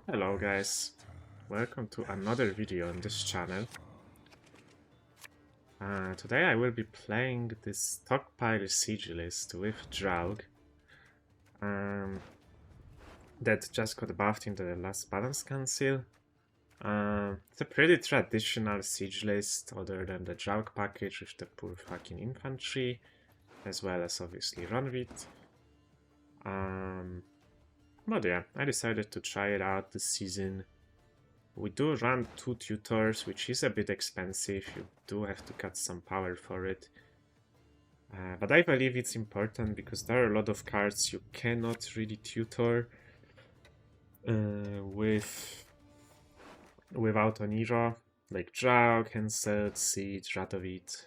Hello guys, welcome to another video on this channel. Today I will be playing this stockpile siege list with Draug that just got buffed in the last balance council. It's a pretty traditional siege list other than the Draug package with the poor fucking infantry, as well as obviously Runvit. But yeah, I decided to try it out this season. We do run 2 tutors, which is a bit expensive. You do have to cut some power for it. But I believe it's important because there are a lot of cards you cannot really tutor without an hero, like Draug, Henselt, Siege, Radovit.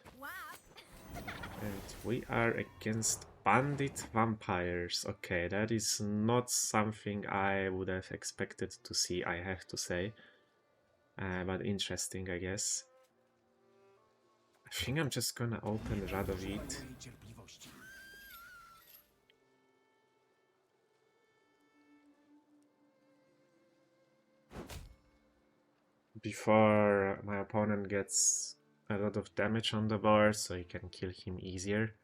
And we are against Bandit Vampires. Okay, that is not something I would have expected to see, I have to say. But interesting, I guess. I think I'm just gonna open Radovit. Before my opponent gets a lot of damage on the board, so you can kill him easier.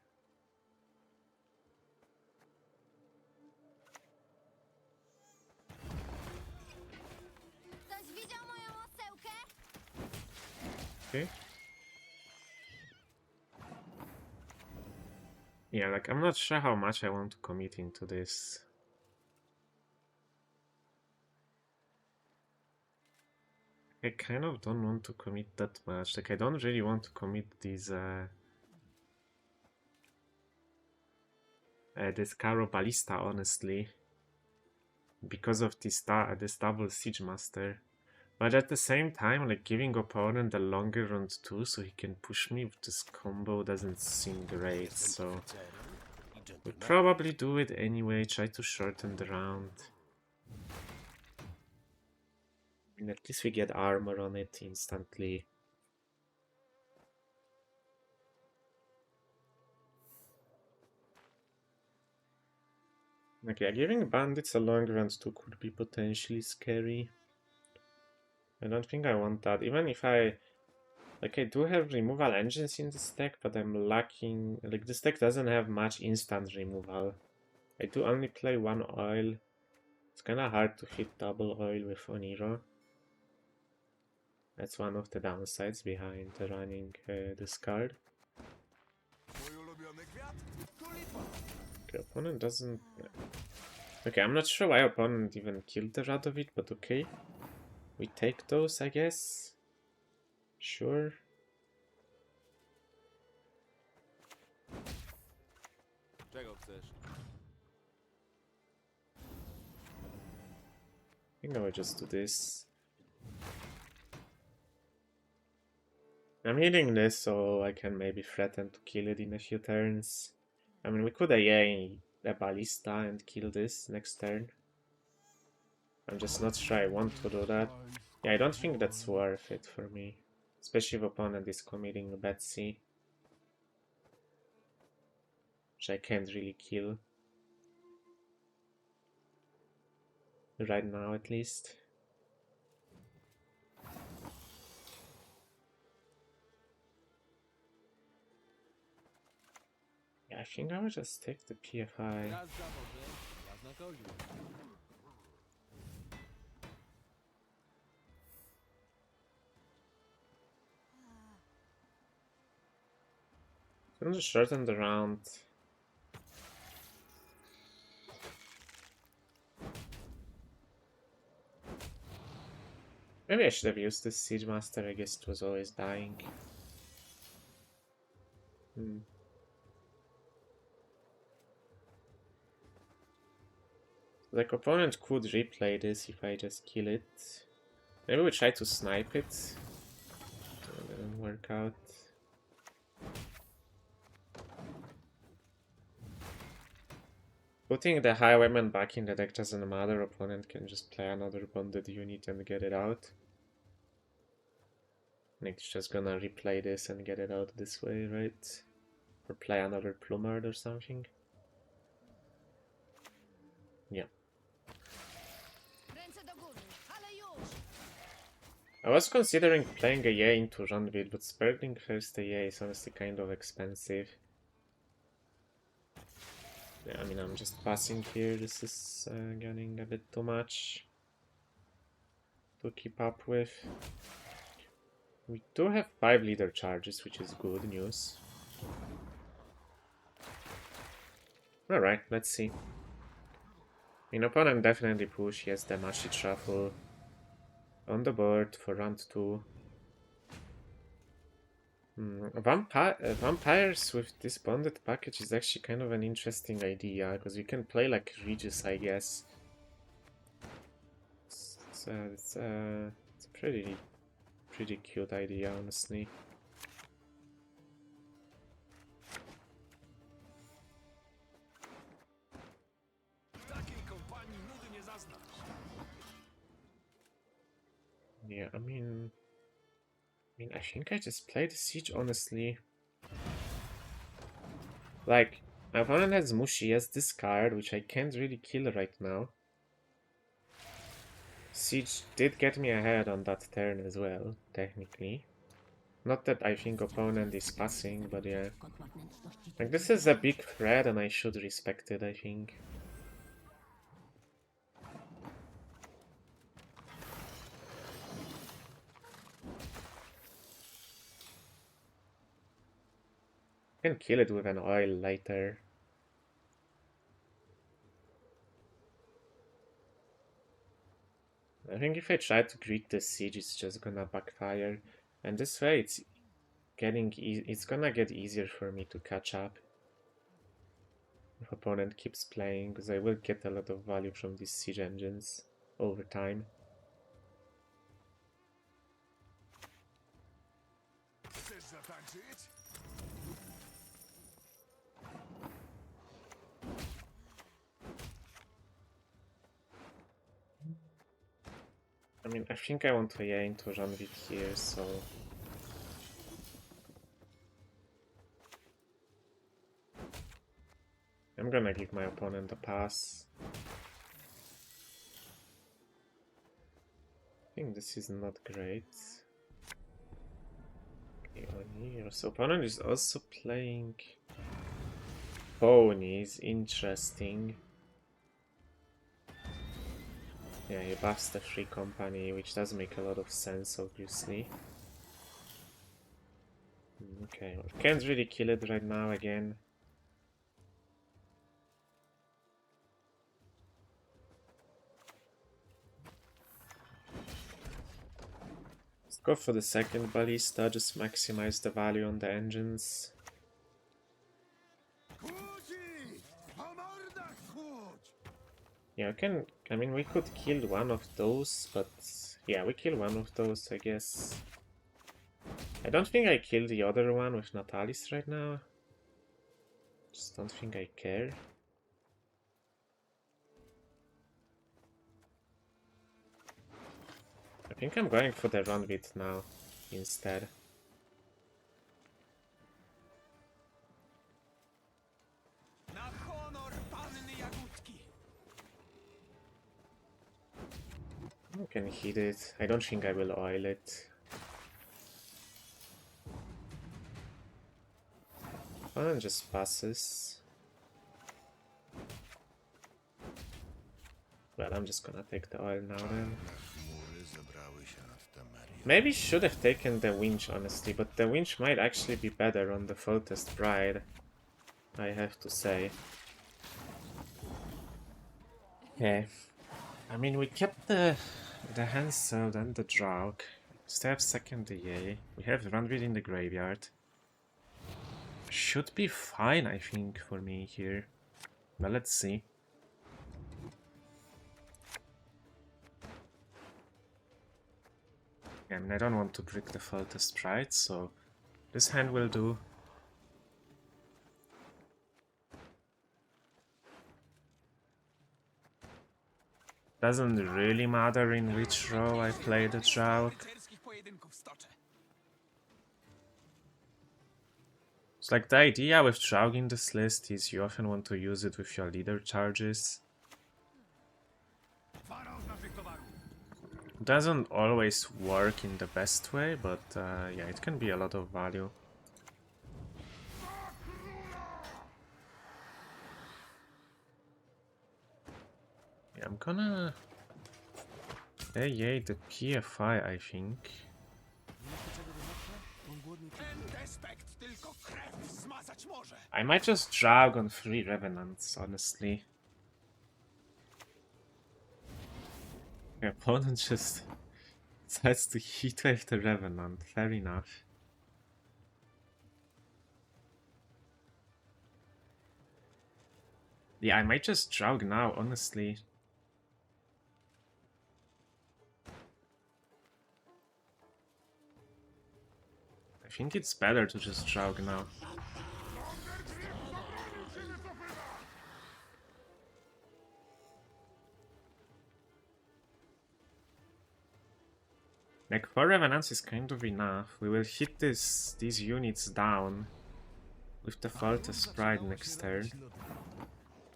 Okay. Yeah, like I'm not sure how much I want to commit into this. I kind of don't want to commit that much. Like I don't really want to commit these this Caro Ballista, honestly, because of this double Siege Master. But at the same time, like giving opponent a longer round 2 so he can push me with this combo doesn't seem great, so we'll probably do it anyway, try to shorten the round. I mean, at least we get armor on it instantly. Okay, giving bandits a long round 2 could be potentially scary. I don't think I want that, even if I... Like, I do have removal engines in this deck, but I'm lacking... Like, this deck doesn't have much instant removal. I do only play one oil. It's kinda hard to hit double oil with Oniro. That's one of the downsides behind running this card. Okay, opponent doesn't... Okay, I'm not sure why opponent even killed the Radovit, but okay. We take those, I guess. Sure. I think I will just do this. I'm hitting this so I can maybe threaten to kill it in a few turns. I mean, we could AA a Ballista and kill this next turn. I'm just not sure I want to do that. Yeah, I don't think that's worth it for me. Especially if opponent is committing a Betsy. Which I can't really kill. Right now, at least. Yeah, I think I will just take the PFI. I'm just shorten the round. Maybe I should have used this Siege Master, I guess it was always dying. Like, opponent could replay this if I just kill it. Maybe we try to snipe it. It didn't work out. Putting the highwayman back in the deck doesn't matter, opponent can just play another bonded unit and get it out. Nick's just gonna replay this and get it out this way, right? Or play another Plumard or something. Yeah. I was considering playing a Yay into Rundvid, but Spurgling first a Yay is honestly kind of expensive. Yeah, I mean, I'm just passing here. This is getting a bit too much to keep up with. We do have 5 leader charges, which is good news. Alright, let's see. In opponent definitely push, yes, the Mashi Shuffle on the board for round 2. Vampires with this bonded package is actually kind of an interesting idea, because you can play like Regis, I guess. It's a pretty cute idea, honestly. Yeah, I mean, I think I just played Siege, honestly. Like, my opponent has Mushi as this card, which I can't really kill right now. Siege did get me ahead on that turn as well, technically. Not that I think opponent is passing, but yeah. Like, this is a big threat and I should respect it, I think. I can kill it with an oil later. I think if I try to greet the siege, it's just gonna backfire. And this way, it's gonna get easier for me to catch up. If opponent keeps playing, because I will get a lot of value from these siege engines over time. I mean, I think I want to aim to run with here, so... I'm gonna give my opponent a pass. I think this is not great. Okay, on here. So opponent is also playing ponies, interesting. Yeah, he buffs the free company, which does make a lot of sense, obviously. Okay, well, can't really kill it right now again. Let's go for the second ballista, just maximize the value on the engines. Yeah, I mean, we could kill one of those, but yeah, we kill one of those, I guess. I don't think I killed the other one with Natalis right now. Just don't think I care. I think I'm going for the run bit now instead. I can hit it. I don't think I will oil it. One just passes. Well, I'm just gonna take the oil now then. Maybe should have taken the winch, honestly, but the winch might actually be better on the Faultest Bride, I have to say. Yeah, I mean, we kept the Hansel and the Draug. Still have second DA. We have Rundvid in the graveyard. Should be fine, I think, for me here. But let's see. I mean, I don't want to break the Faultest Bride, so this hand will do. Doesn't really matter in which row I play the Draug. It's like the idea with Draug in this list is you often want to use it with your leader charges. Doesn't always work in the best way, but yeah, it can be a lot of value. Yeah, I'm gonna AA the PFI, I think. I might just Draug on 3 Revenants, honestly. The opponent just decides to heatwave the Revenant, fair enough. Yeah, I might just Draug now, honestly. I think it's better to just Draug now. Like 4 Revenants is kind of enough. We will hit these units down with the Faultless Sprite next turn.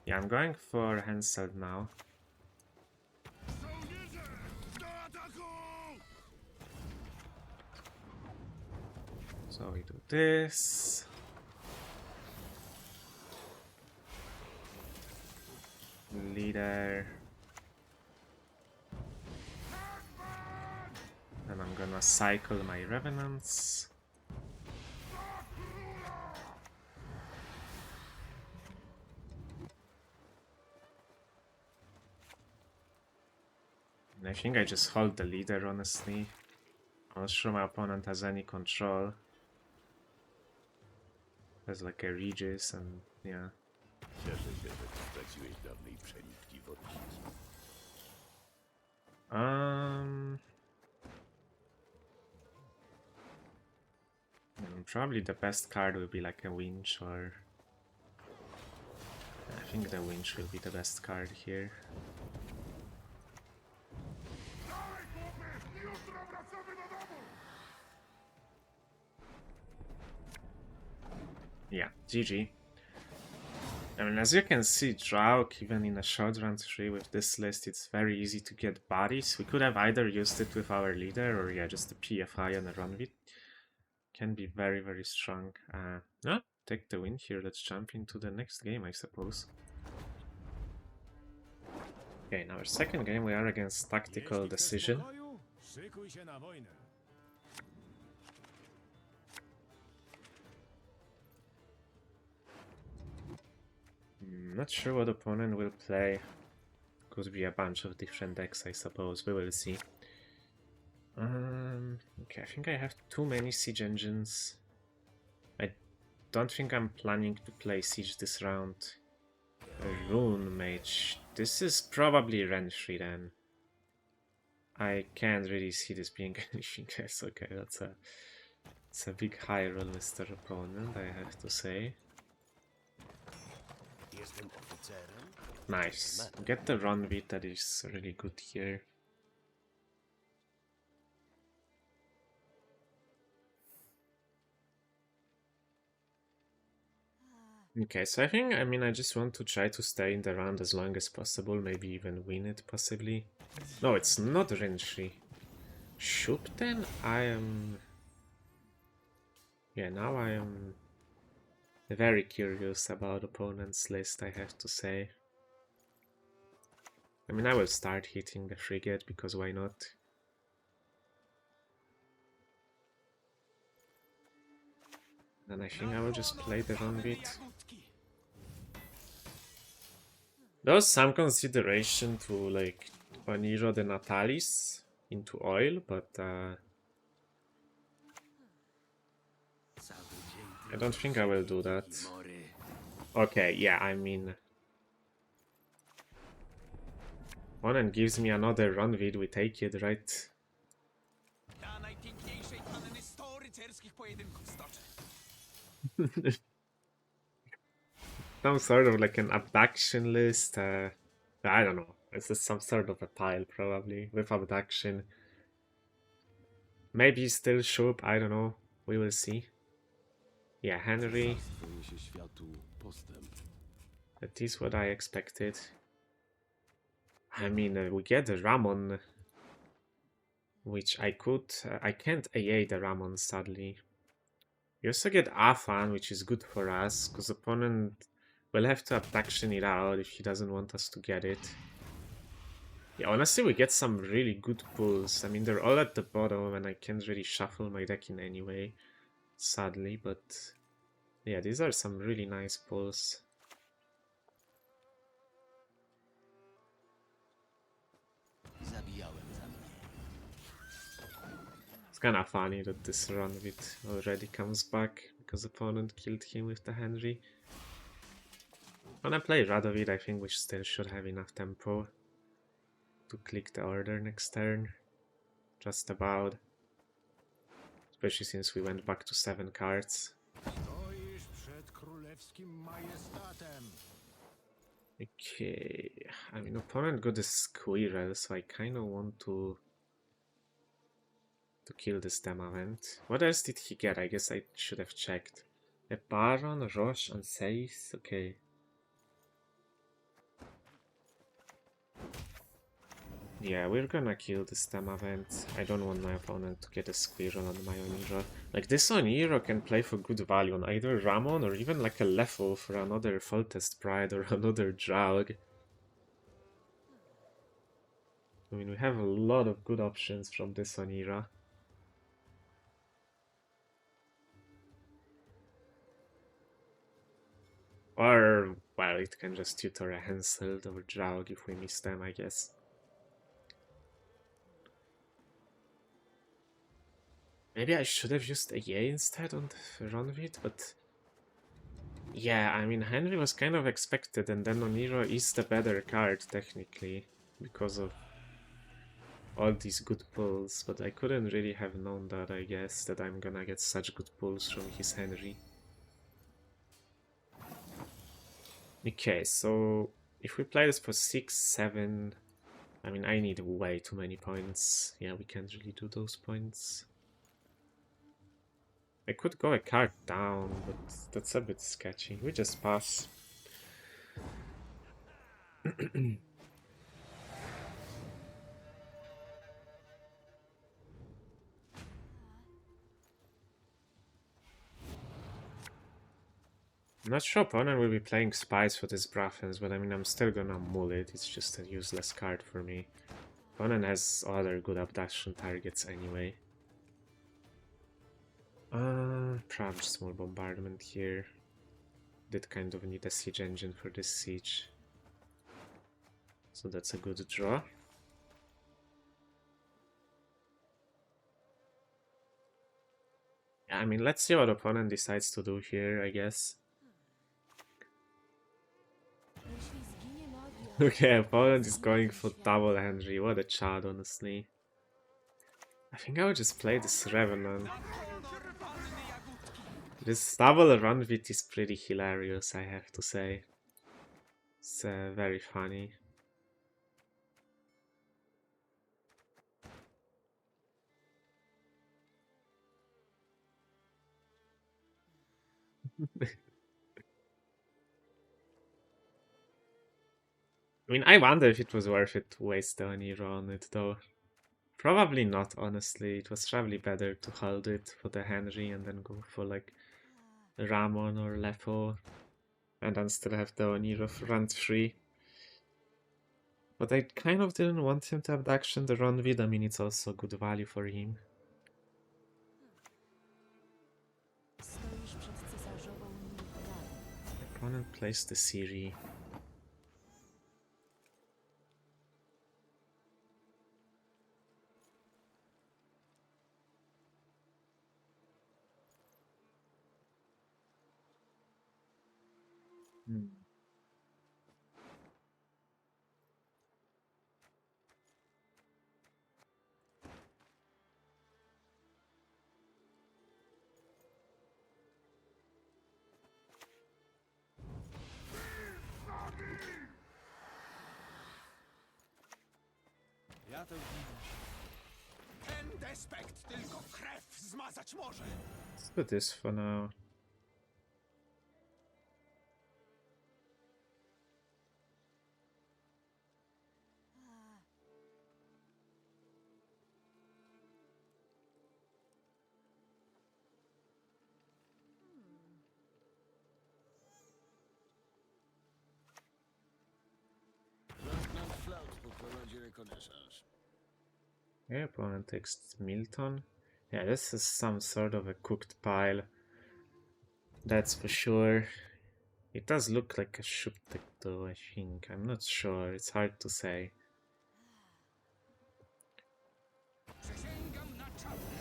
Yeah, I'm going for Hansel now. So we do this. Leader. And I'm gonna cycle my Revenants. And I think I just hold the leader, honestly. I'm not sure my opponent has any control. There's like a Regis and yeah. Probably the best card will be like a Winch, or I think the Winch will be the best card here. Yeah, GG. I mean, as you can see, Draug, even in a short round 3 with this list, it's very easy to get bodies. We could have either used it with our leader, or yeah, just a PFI and a run with. Can be very, very strong. No, take the win here. Let's jump into the next game, I suppose. Okay, in our second game, we are against Tactical Decision. Not sure what opponent will play. Could be a bunch of different decks, I suppose. We will see. Okay, I think I have too many siege engines. I don't think I'm planning to play siege this round. A rune mage. This is probably Renfri then. I can't really see this being anything else. Okay, it's a big high roll Mr. opponent, I have to say. Nice. Get the run beat, that is really good here. Okay, so I mean, I just want to try to stay in the round as long as possible, maybe even win it, possibly. No, it's not Renshi. Shoop then? I am... Yeah, now I am very curious about opponent's list, I have to say. I mean, I will start hitting the frigate, because why not? Then I think I will just play the run beat. There was some consideration to like Vaniro the Natalis into oil, but I don't think I will do that. Okay, yeah, I mean, opponent gives me another run vid, we take it, right? Some sort of like an abduction list. I don't know. This is some sort of a pile, probably, with abduction. Maybe still Shoop, I don't know. We will see. Yeah, Henry. That is what I expected. I mean, we get the Ramon. which I could. I can't AA the Ramon, sadly. We also get Afan, which is good for us, because opponent will have to abduction it out if he doesn't want us to get it. Yeah, honestly, we get some really good pulls. I mean, they're all at the bottom, and I can't really shuffle my deck in any way, sadly, but yeah, these are some really nice pulls. It's kind of funny that this run with already comes back because opponent killed him with the Henry. When I play Radovid, I think we still should have enough tempo to click the order next turn. Just about. Especially since we went back to 7 cards. Okay, I mean, opponent got a squirrel, so I kind of want to kill this Demavent. What else did he get? I guess I should have checked. A Baron, Roche, and Seis. Okay. Yeah, we're gonna kill this Demavent. I don't want my opponent to get a squirrel on my Oniro. Like, this Oniro can play for good value on either Ramon or even like a Leffel for another Foltest Pride or another Draug. I mean, we have a lot of good options from this Onira. Or, well, it can just tutor a Henselt or Draug if we miss them, I guess. Maybe I should have used a Ye instead on the Ronvid, but... Yeah, I mean, Henry was kind of expected, and then Oniro is the better card, technically, because of all these good pulls, but I couldn't really have known that, I guess, that I'm gonna get such good pulls from his Henry. Okay, so if we play this for 6, 7... I mean, I need way too many points. Yeah, we can't really do those points. I could go a card down, but that's a bit sketchy. We just pass. I'm not sure opponent will be playing spies for this Braffens, but I mean, I'm still gonna mull it. It's just a useless card for me. Opponent has other good abduction targets anyway. Perhaps small bombardment here. Did kind of need a siege engine for this siege. So that's a good draw. I mean, let's see what opponent decides to do here, I guess. Okay, opponent is going for double Henry. What a chad, honestly. I think I would just play this Revenant. This double run bit is pretty hilarious, I have to say. It's very funny. I mean, I wonder if it was worth it to waste the Oniro on it, though. Probably not, honestly. It was probably better to hold it for the Henry and then go for, like, Ramon or Lepo. And then still have the Oniro run free. But I kind of didn't want him to abduction the run with. I mean, it's also good value for him. Opponent plays the Siri. Ja to widzę. Ten despekt tylko krew zmazać może. Let's do this for now. reconnaissance. Yeah, opponent takes Milton. Yeah, this is some sort of a cooked pile. That's for sure. It does look like a Shuptek though, I think. I'm not sure, it's hard to say. Przysięgam na czapkę.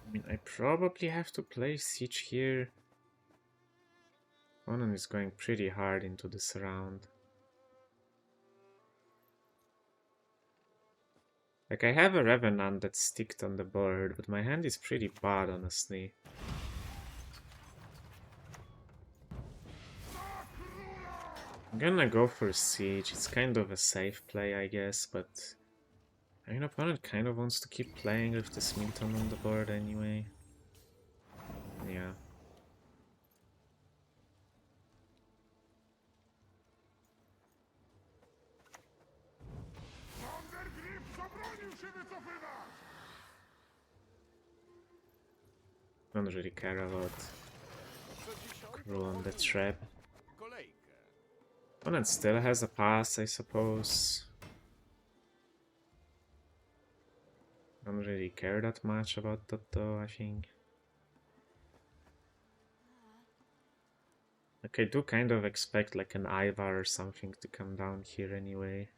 I mean, I probably have to play Siege here. Opponent is going pretty hard into this round. Like, I have a Revenant that's sticked on the board, but my hand is pretty bad, honestly. I'm gonna go for Siege. It's kind of a safe play, I guess, but I mean, opponent kind of wants to keep playing with this Milton on the board anyway. Yeah. Don't really care about Crew on the trap. Kolejkę. Opponent still has a pass, I suppose. Don't really care that much about that though, I think. Like, I do kind of expect like an Ivar or something to come down here anyway.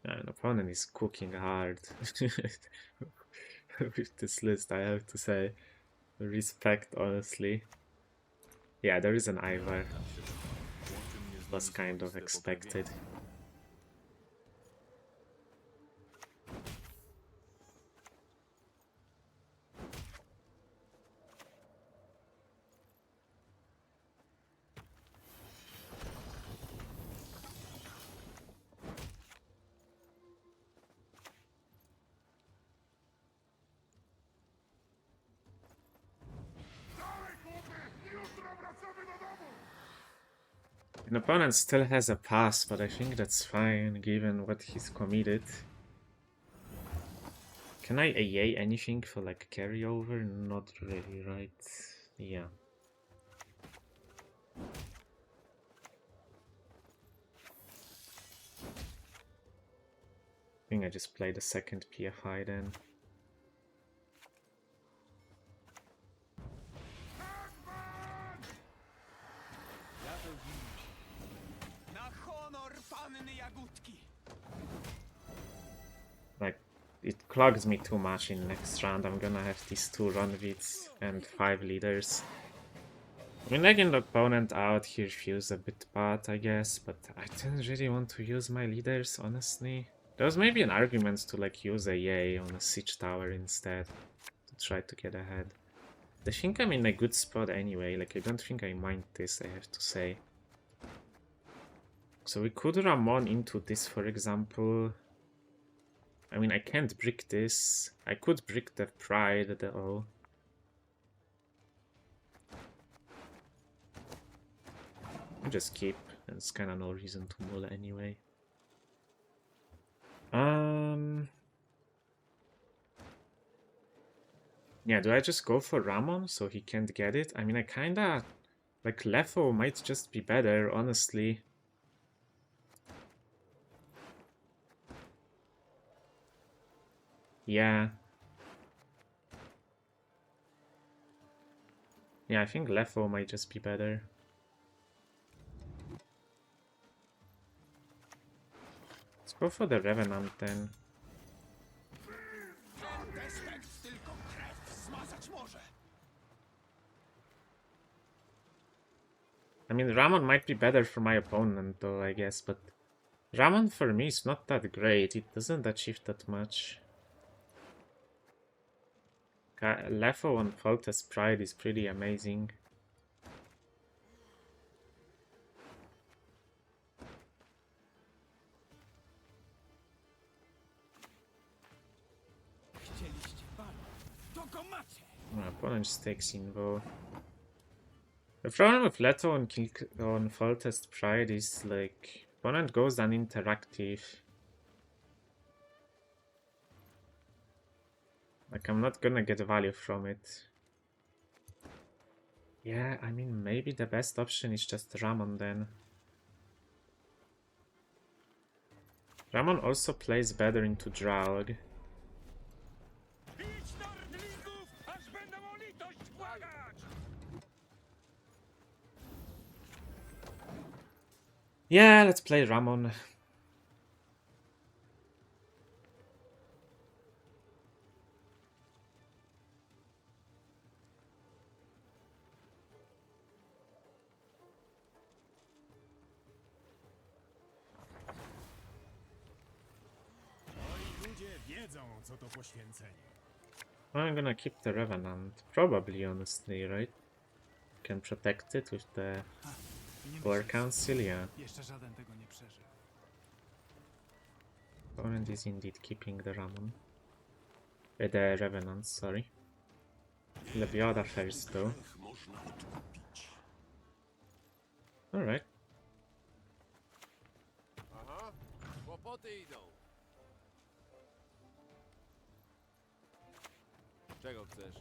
An opponent is cooking hard with this list, I have to say. Respect, honestly. Yeah, there is an Ivar. Was kind of expected. An opponent still has a pass, but I think that's fine, given what he's committed. Can I AA anything for like carryover? Not really, right? Yeah. I think I just play the second PFI then. Na honor panny Jagódki. Like, it clogs me too much in next round. I'm gonna have these 2 run vids and 5 leaders. I mean, letting the opponent out here feels a bit bad, I guess, but I didn't really want to use my leaders, honestly. There was maybe an argument to like use AA on a siege tower instead to try to get ahead. I think I'm in a good spot anyway, like I don't think I mind this, I have to say. So we could Ramon into this, for example. I mean, I can't brick this. I could brick the Pride though. I'll just keep. There's kind of no reason to mull anyway. Yeah, do I just go for Ramon so he can't get it? I mean, I kinda... Like, Lefo might just be better, honestly. Yeah. Yeah, I think Lefo might just be better. Let's go for the Revenant then. Tylko krew zmazać może. I mean, Ramon might be better for my opponent though, I guess, but Ramon for me is not that great. It doesn't achieve that much. Lefo on Foltest Pride is pretty amazing. My opponent just takes Invo. The problem with Leto on Foltest Pride is like opponent goes uninteractive. Like I'm not gonna get value from it. Yeah, I mean maybe the best option is just Ramon then. Ramon also plays better into Draug. Bić nordlingów, aż będą o litość błagać! Yeah, let's play Ramon. Moi ludzie wiedzą, co to poświęcenie. I'm gonna keep the Revenant, probably, honestly, right? Can protect it with the War Council, yeah. Jeszcze żaden tego nie przeżył. Opponent is indeed keeping the Ramon. The Revenant, sorry. Lebioda first, though. Alright. Aha, kłopoty idą. Czego chcesz?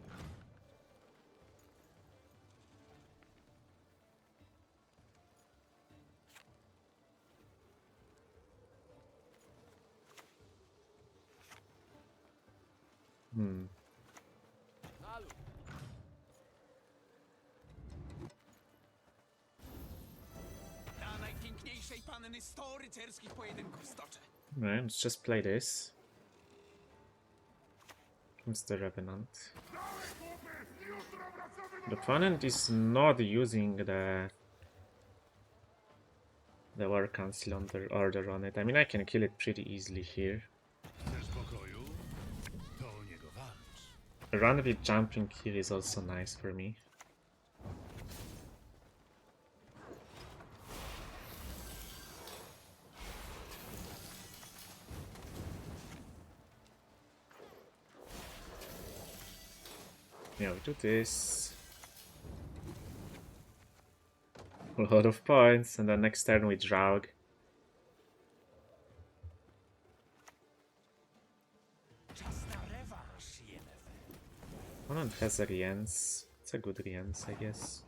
Salut. Dla najpiękniejszej panny 100 rycerskich pojedynków stoczę. Alright, let's just play this. It's the Revenant. The opponent is not using the War Council order on it. I mean, I can kill it pretty easily here. Chcesz pokoju? To o niego walcz. Run with jumping here is also nice for me. Yeah, we do this. A lot of points, and then next turn we Draug. Czas na rewanż, Yennefer. Opponent has a Riens. It's a good Riens, I guess.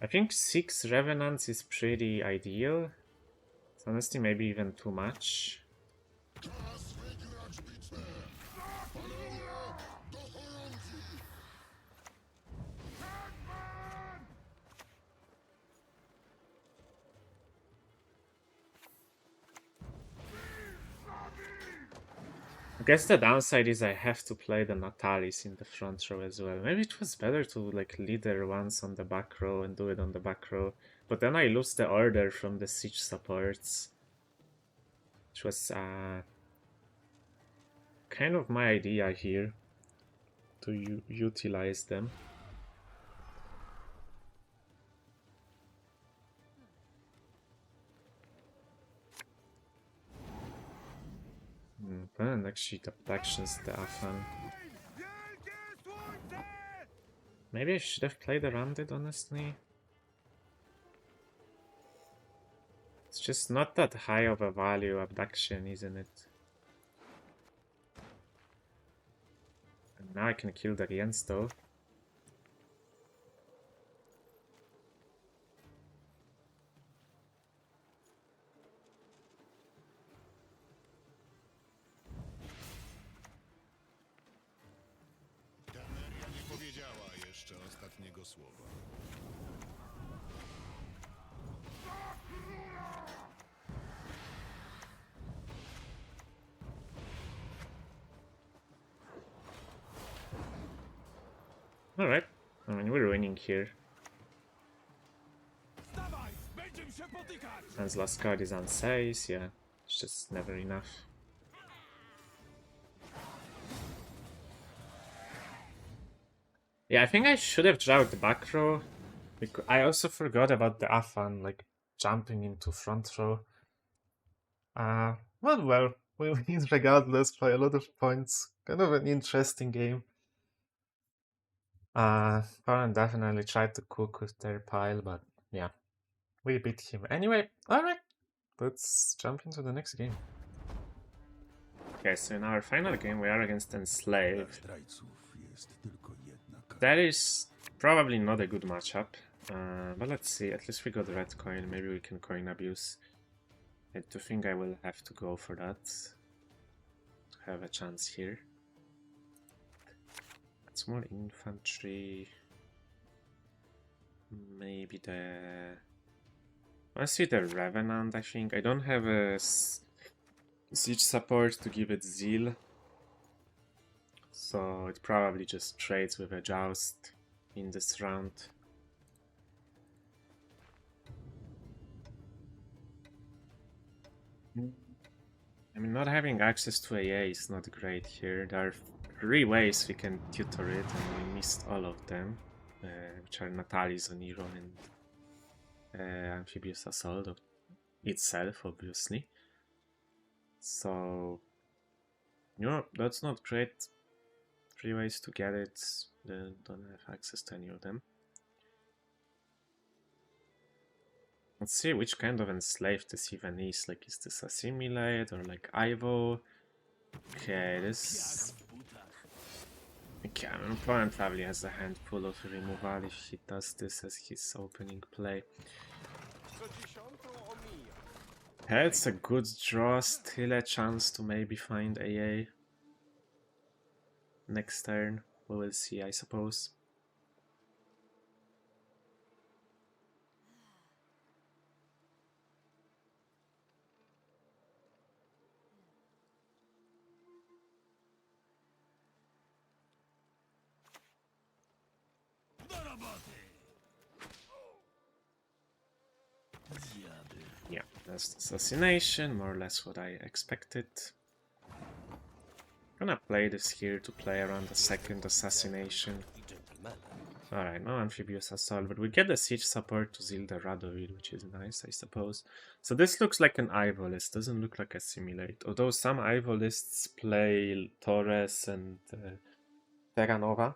I think 6 Revenants is pretty ideal. It's honestly maybe even too much. I guess the downside is I have to play the Natalis in the front row as well. Maybe it was better to like lead her once on the back row and do it on the back row. But then I lose the order from the siege supports. Which was kind of my idea here. To utilize them. And actually the actions the Afan. Maybe I should have played around it, honestly. It's just not that high of a value abduction, isn't it? And now I can kill the Riens though. Dameria nie powiedziała jeszcze ostatniego słowa. Alright, I mean we're winning here. Dawaj, będziemy się potykać! Hans last card is on 6, yeah. It's just never enough. Yeah, I think I should have dragged the back row. Because I also forgot about the Afan, like, jumping into front row. Well, we win regardless by a lot of points. Kind of an interesting game. Opponent definitely tried to cook with their pile, but yeah. We beat him. Anyway, alright. Let's jump into the next game. Okay, so in our final game we are against Enslave. Zdrajców jest tylko jedna That is probably not a good matchup. But let's see, at least we got red coin, maybe we can coin abuse. I do think I will have to go for that to have a chance here. That's more infantry. Maybe the... I see the Revenant, I think. I don't have a siege support to give it zeal. So it probably just trades with a Joust in this round. I mean, not having access to AA is not great here. There are 3 ways we can tutor it, and we missed all of them, which are Natalis, Oniro, and Amphibious Assault itself, obviously. So, you know, that's not great. 3 ways to get it, then don't have access to any of them. Let's see which kind of enslaved this even is. Like, is this assimilate or like Ivo? Okay, this... Okay, my opponent probably has a handful of removal if he does this as his opening play. It's a good draw, still a chance to maybe find AA. Next turn, we will see, I suppose. Yeah, that's assassination, more or less what I expected. Gonna play this here to play around the second assassination. Alright, no Amphibious Assault, but we get the siege support to zeal the Radovid, which is nice, I suppose. So this looks like an Ivo list, doesn't look like Assimilate. Although some Ivo lists play Torres and Terranova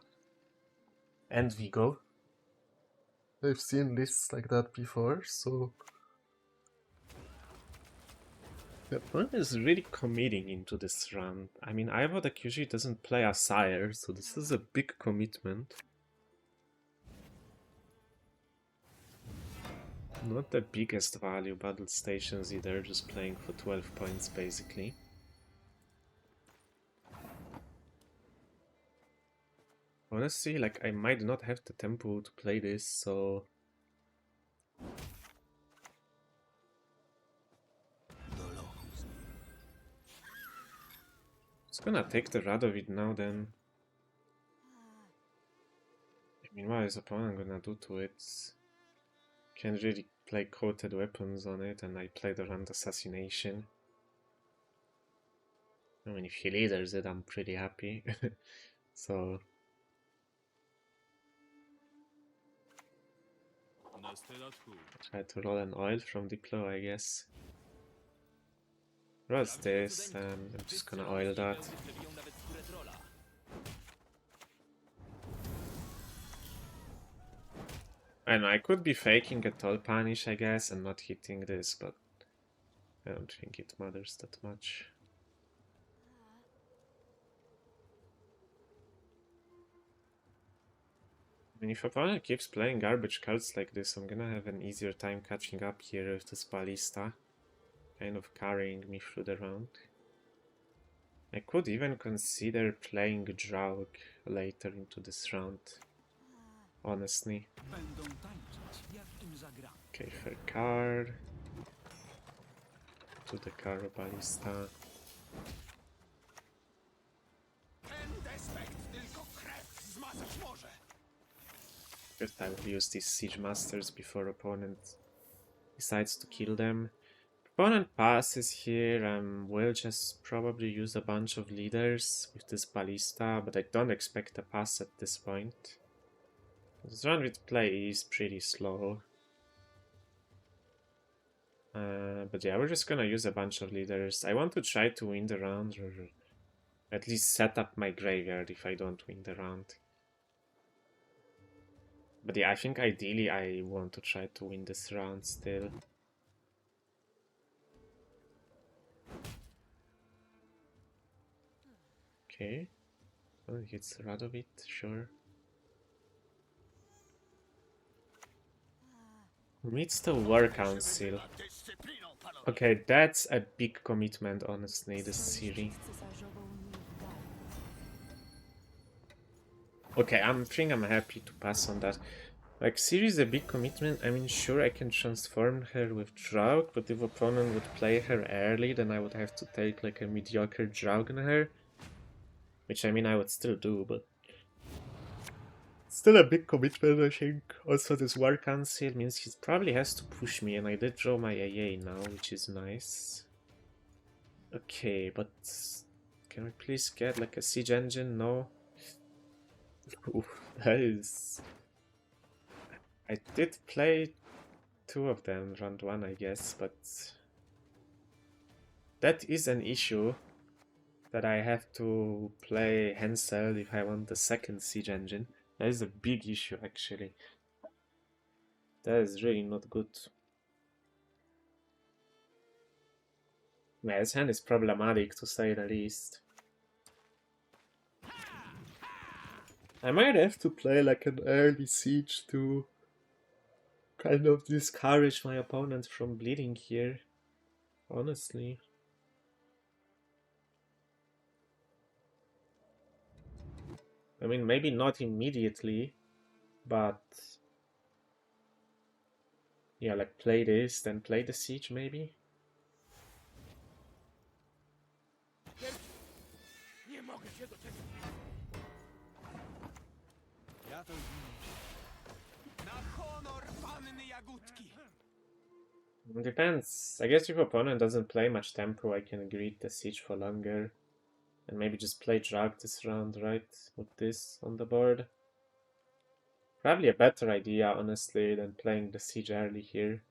and Vigo. I've seen lists like that before, so... The opponent is really committing into this run. I mean, Ivo deck usually doesn't play a Sire, so this is a big commitment. Not the biggest value battle stations either, just playing for 12 points basically. Honestly, like, I might not have the tempo to play this, so... It's gonna take the Radovid now then. I mean, what is opponent gonna do to it? Can't really play coated weapons on it, and I play the Rand Assassination. I mean, if he leaders it, I'm pretty happy. So... Try to roll an oil from Diplo, I guess. What's this? I'm just gonna oil that. I know, I could be faking a Toll Punish, I guess, and not hitting this, but I don't think it matters that much. I mean, if opponent keeps playing garbage cards like this, I'm gonna have an easier time catching up here with this Ballista, kind of carrying me through the round. I could even consider playing Draug later into this round, honestly. Okay, fair card. To the Caro Ballista. First I will use these Siege Masters before opponent decides to kill them. Opponent passes here, will just probably use a bunch of leaders with this Ballista, but I don't expect a pass at this point. This run with play is pretty slow. But yeah, we're just gonna use a bunch of leaders. I want to try to win the round, or at least set up my graveyard if I don't win the round. But yeah, I think ideally I want to try to win this round still. Okay. Oh, it's Radovid, sure. Meets the War Council. Okay, that's a big commitment, honestly, this series. Okay, I'm happy to pass on that. Like, series a big commitment. I mean, sure, I can transform her with Draug, but if opponent would play her early, then I would have to take like a mediocre Draug on her. Which, I mean, I would still do, but still a big commitment, I think. Also, this War Council means he probably has to push me, and I did draw my AA now, which is nice. Okay, but can we please get like a siege engine? No. Ooh, that is... I did play 2 of them round 1, I guess, but that is an issue that I have to play Hensel if I want the second siege engine. That is a big issue, actually. That is really not good. Yeah, his hand is problematic, to say the least. I might have to play like an early siege to kind of discourage my opponent from bleeding here, honestly. I mean, maybe not immediately, but yeah, like play this, then play the siege maybe? Nie mogę się doczekać. Ja to na honor panny Jagódki. Depends. I guess if opponent doesn't play much tempo, I can greet the siege for longer. And maybe just play Draug this round, right? With this on the board. Probably a better idea, honestly, than playing the siege early here.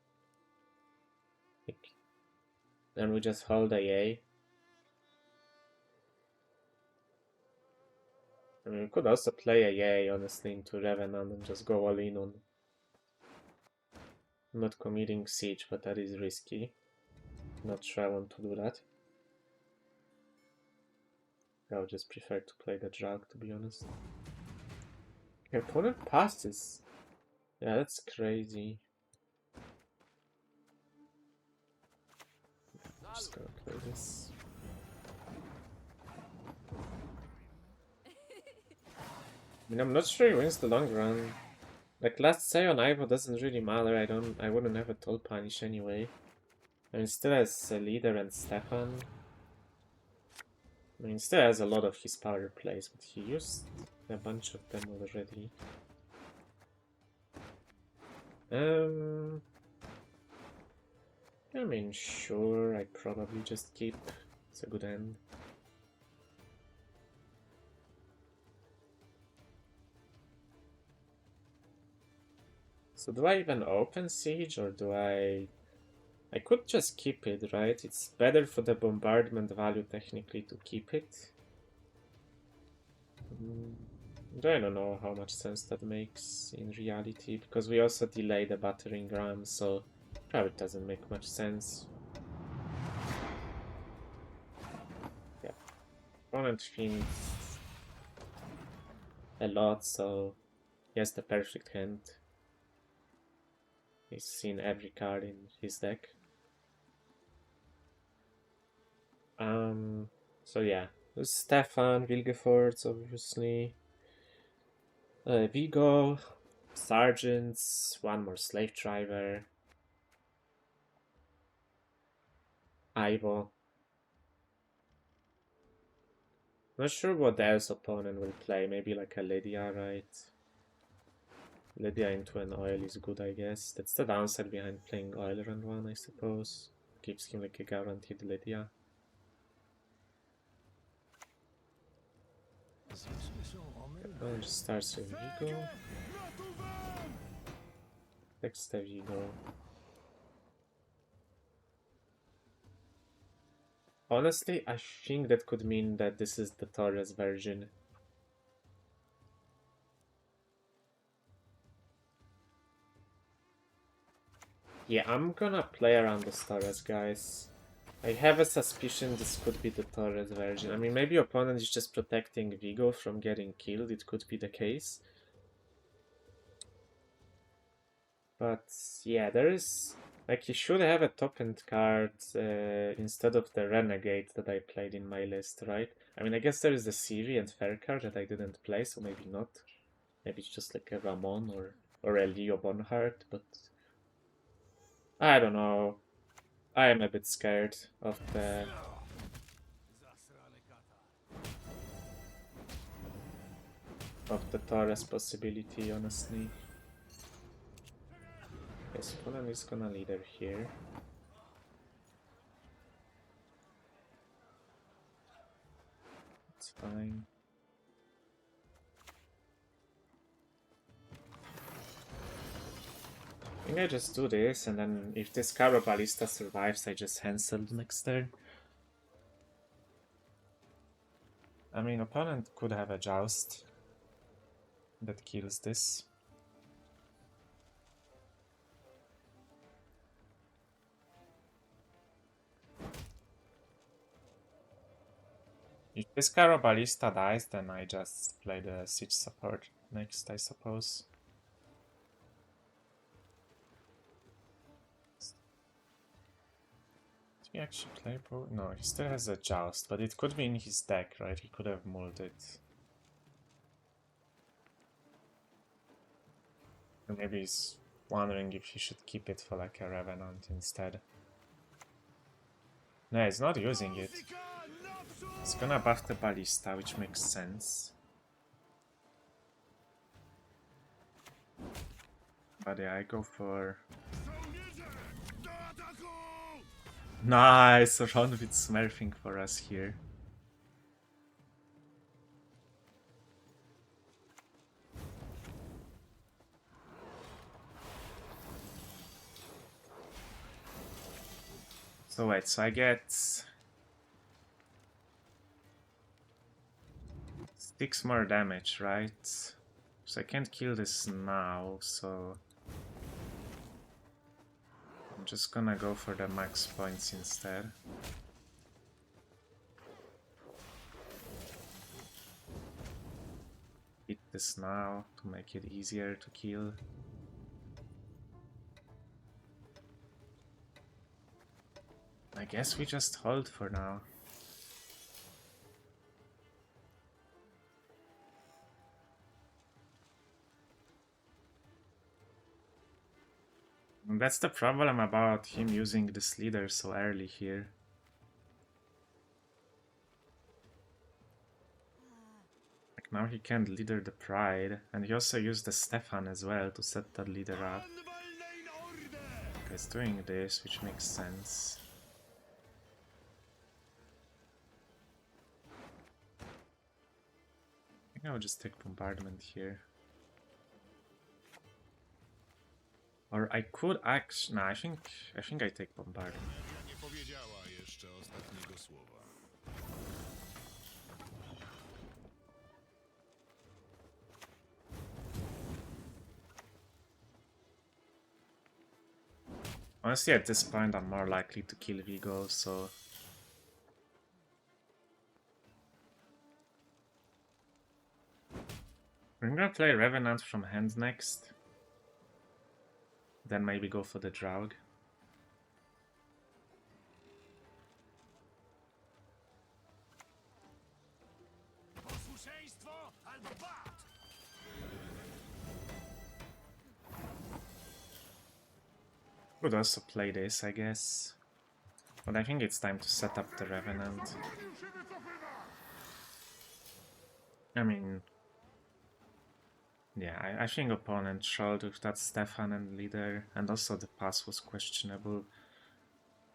Then we just hold AA. I mean, we could also play AA, honestly, into Revenant and just go all in on not committing siege, but that is risky. Not sure I want to do that. I would just prefer to play the Draug, to be honest. Your opponent passes. Yeah, that's crazy. I'm just gonna play this. I mean, I'm not sure he wins the long run. Like, last say on Ivo doesn't really matter. I wouldn't have a toll punish anyway. I mean, still has a leader and Stefan. I mean, still has a lot of his power plays, but he used a bunch of them already. I mean, sure, I probably just keep. It's a good end. So do I even open siege, or do I could just keep it, right? It's better for the bombardment value technically to keep it. I don't know how much sense that makes in reality, because we also delay the battering ram, so probably doesn't make much sense. Yeah. Opponent thinks a lot, so he has the perfect hand. He's seen every card in his deck. So yeah, there's Stefan, Vilgefortz, obviously. Vigo, Sergeants, one more Slave Driver. Ivo. Not sure what else opponent will play, maybe like a Lydia, right? Lydia into an oil is good, I guess. That's the downside behind playing oil round 1, I suppose. Gives him like a guaranteed Lydia. Well, just starts with Vigo. Next the Vigo. Honestly, I think that could mean that this is the Torres version. Yeah, I'm gonna play around the Torres, guys. I have a suspicion this could be the Torres version. I mean, maybe opponent is just protecting Vigo from getting killed. It could be the case. But yeah, there is like he should have a top end card instead of the Renegade that I played in my list, right? I mean, I guess there is the Siri and Fair card that I didn't play, so maybe not. Maybe it's just like a Ramon or a Leo Bonhart, but I don't know. I am a bit scared of the Torres possibility, honestly. Yes, Conan is gonna leader here. It's fine. I think I just do this, and then if this Caro Ballista survives, I just cancel the next turn. I mean, opponent could have a Joust that kills this. If this Caro Ballista dies, then I just play the Siege support next, I suppose. Did he actually play both? No, he still has a Joust, but it could be in his deck, right? He could have mulled it. Or maybe he's wondering if he should keep it for like a Revenant instead. No, he's not using it. He's gonna buff the Ballista, which makes sense. But yeah, I go for... Nice! Ron with smurfing for us here. So wait, so I get 6 more damage, right? So I can't kill this now, so I'm just gonna go for the max points instead. Hit this now to make it easier to kill. I guess we just hold for now. And that's the problem about him using this leader so early here. Like now he can't leader the Pride, and he also used the Stefan as well to set that leader up. Okay, he's doing this, which makes sense. I think I'll just take Bombardment here. Or I could actually... No, I think I take Bombardment. Nie powiedziała jeszcze ostatniego słowa. Honestly, at this point, I'm more likely to kill Vigo, so... We're gonna play Revenant from hand next. Then maybe go for the Draug. Could also play this, I guess. But I think it's time to set up the Revenant. I mean... Yeah, I think opponent showed with that Stefan and leader, and also the pass was questionable.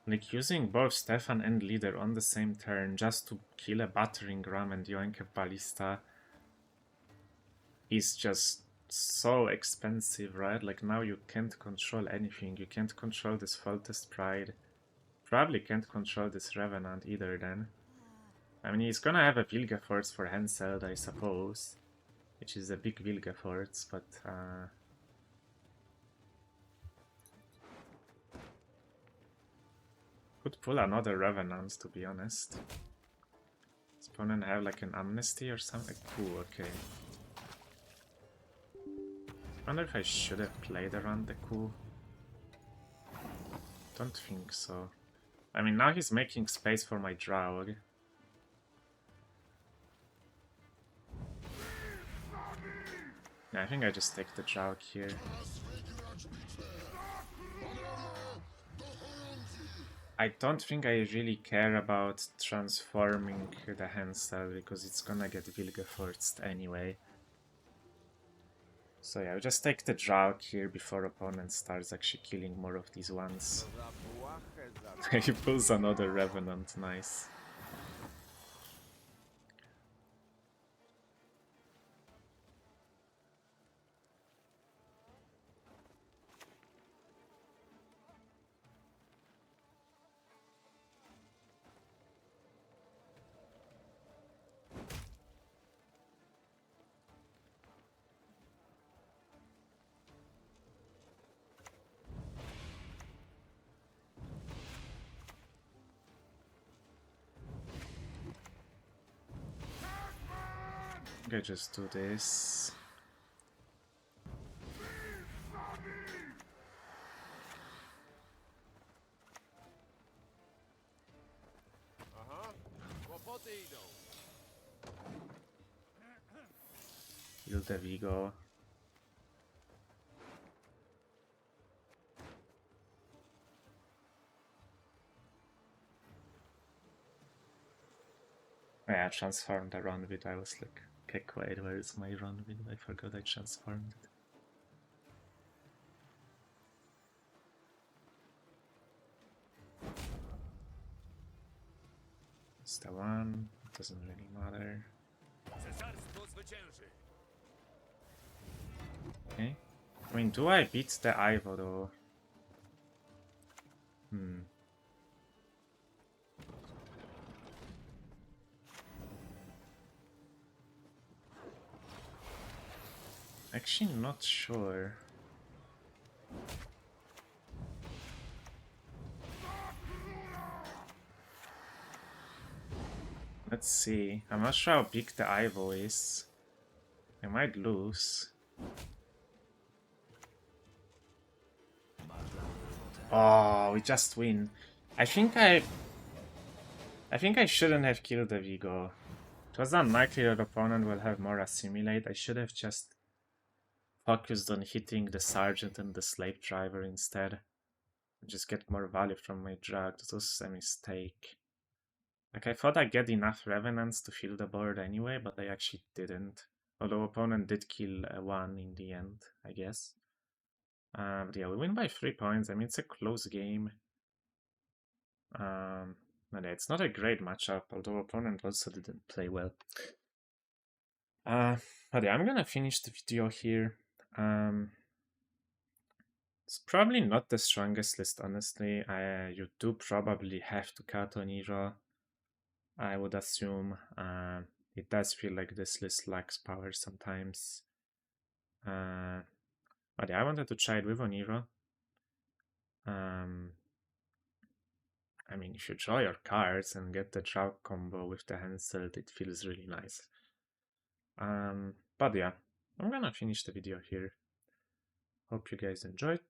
Like, using both Stefan and leader on the same turn just to kill a battering ram and yoink a ballista is just so expensive, right? Like, now you can't control anything. You can't control this Foltest Pride. Probably can't control this Revenant either then. I mean, he's gonna have a Vilgefortz for Hanseld, I suppose. Which is a big Vilgefortz, but could pull another Revenant, to be honest. Does opponent have like an Amnesty or something? Cool, okay. Wonder if I should have played around the coup. Don't think so. I mean, now he's making space for my Draug. Yeah, I think I just take the Draug here. I don't think I really care about transforming the Hansel because it's gonna get Vilgefortz anyway. So yeah, I'll just take the Draug here before opponent starts actually killing more of these ones. He pulls another Revenant, nice. I just do this. Aha, kłopoty idą. Kill the Vigo. Yeah, I transformed the Ronvid. I was like, okay, wait, where is my Ronvid? I forgot I transformed it. It's the one, it doesn't really matter. Cesarstwo zwycięży. Okay. I mean, do I beat the Ivo though? Actually, not sure. Let's see. I'm not sure how big the Ivo is. I might lose. Oh, we just win. I think I shouldn't have killed the Vigo. It was unlikely that opponent will have more assimilate. I should have just focused on hitting the sergeant and the slave driver instead. Just get more value from my drug. This was a mistake. Like, I thought I'd get enough revenants to fill the board anyway, but I actually didn't. Although opponent did kill one in the end, I guess. But yeah, we win by 3 points. I mean, it's a close game. But yeah, it's not a great matchup, although opponent also didn't play well. But yeah, I'm gonna finish the video here. It's probably not the strongest list, honestly. You do probably have to cut on Iro, I would assume. It does feel like this list lacks power sometimes. But yeah, I wanted to try it with Oniro. I mean, if you draw your cards and get the Draug combo with the Hansel, it feels really nice. But yeah, I'm gonna finish the video here. Hope you guys enjoyed.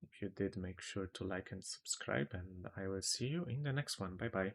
If you did, make sure to like and subscribe, and I will see you in the next one. Bye bye.